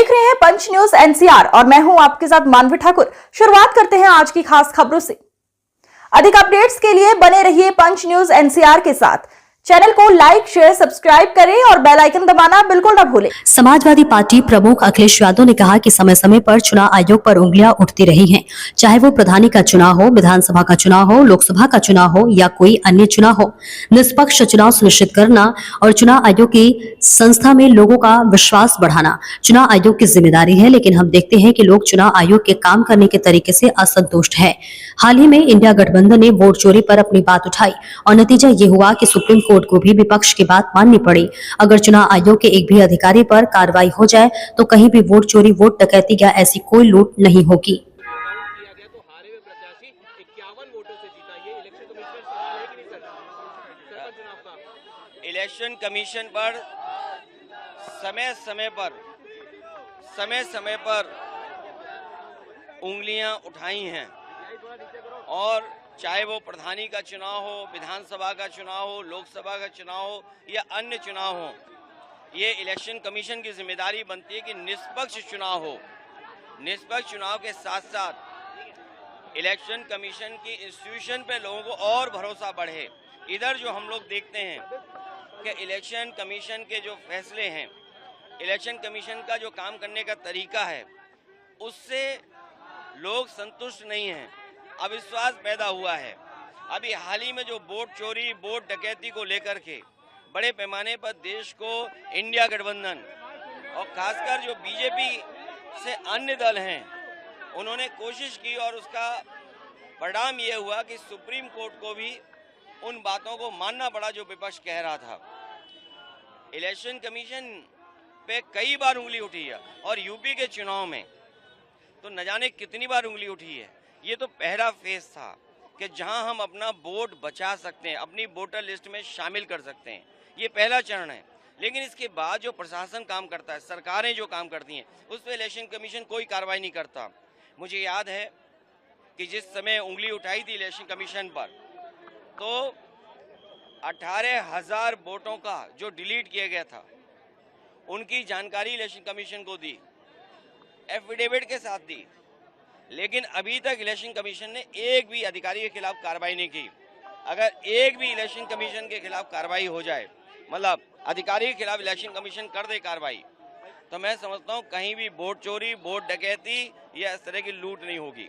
देख रहे हैं पंच न्यूज एनसीआर और मैं हूं आपके साथ मानवी ठाकुर। शुरुआत करते हैं आज की खास खबरों से। अधिक अपडेट्स के लिए बने रहिए पंच न्यूज एनसीआर के साथ। चैनल को लाइक, शेयर, सब्सक्राइब करें और बेल आइकन दबाना बिल्कुल न भूलें। समाजवादी पार्टी प्रमुख अखिलेश यादव ने कहा कि समय समय पर चुनाव आयोग पर उंगलियां उठती रही हैं, चाहे वो प्रधानी का चुनाव हो, विधानसभा का चुनाव हो, लोकसभा का चुनाव हो या कोई अन्य चुनाव हो। निष्पक्ष चुनाव सुनिश्चित करना और चुनाव आयोग की संस्था में लोगों का विश्वास बढ़ाना चुनाव आयोग की जिम्मेदारी है, लेकिन हम देखते हैं कि लोग चुनाव आयोग के काम करने के तरीके से असंतुष्ट है। हाल ही में इंडिया गठबंधन ने वोट चोरी पर अपनी बात उठाई और नतीजा ये हुआ कि सुप्रीम कोर्ट को भी विपक्ष की बात माननी पड़ी। अगर चुनाव आयोग के एक भी अधिकारी पर कार्रवाई हो जाए तो कहीं भी वोट चोरी, वोट डकैती या ऐसी कोई लूट नहीं होगी। इलेक्शन कमीशन पर समय समय पर उंगलियां उठाई हैं और चाहे वो प्रधानी का चुनाव हो, विधानसभा का चुनाव हो, लोकसभा का चुनाव हो या अन्य चुनाव हो, ये इलेक्शन कमीशन की जिम्मेदारी बनती है कि निष्पक्ष चुनाव हो। निष्पक्ष चुनाव के साथ साथ इलेक्शन कमीशन की इंस्टीट्यूशन पे लोगों को और भरोसा बढ़े। इधर जो हम लोग देखते हैं कि इलेक्शन कमीशन के जो फैसले हैं, इलेक्शन कमीशन का जो काम करने का तरीका है, उससे लोग संतुष्ट नहीं हैं, अविश्वास पैदा हुआ है। अभी हाल ही में जो वोट चोरी, वोट डकैती को लेकर के बड़े पैमाने पर देश को इंडिया गठबंधन और खासकर जो बीजेपी से अन्य दल हैं, उन्होंने कोशिश की और उसका परिणाम ये हुआ कि सुप्रीम कोर्ट को भी उन बातों को मानना पड़ा जो विपक्ष कह रहा था। इलेक्शन कमीशन पे कई बार उंगली उठी है और यूपी के चुनाव में तो न जाने कितनी बार उंगली उठी है। ये तो पहला फेज था कि जहां हम अपना वोट बचा सकते हैं, अपनी वोटर लिस्ट में शामिल कर सकते हैं, ये पहला चरण है। लेकिन इसके बाद जो प्रशासन काम करता है, सरकारें जो काम करती हैं, उस पर इलेक्शन कमीशन कोई कार्रवाई नहीं करता। मुझे याद है कि जिस समय उंगली उठाई थी इलेक्शन कमीशन पर, तो 18,000 वोटों का जो डिलीट किया गया था, उनकी जानकारी इलेक्शन कमीशन को दी, एफिडेविट के साथ दी। लेकिन अभी तक इलेक्शन कमीशन ने एक भी अधिकारी के खिलाफ कार्रवाई नहीं की। अगर एक भी इलेक्शन कमीशन के खिलाफ कार्रवाई हो जाए, मतलब अधिकारी के खिलाफ इलेक्शन कमीशन कर दे कार्रवाई, तो मैं समझता हूं कहीं भी वोट चोरी, वोट डकैती या इस तरह की लूट नहीं होगी।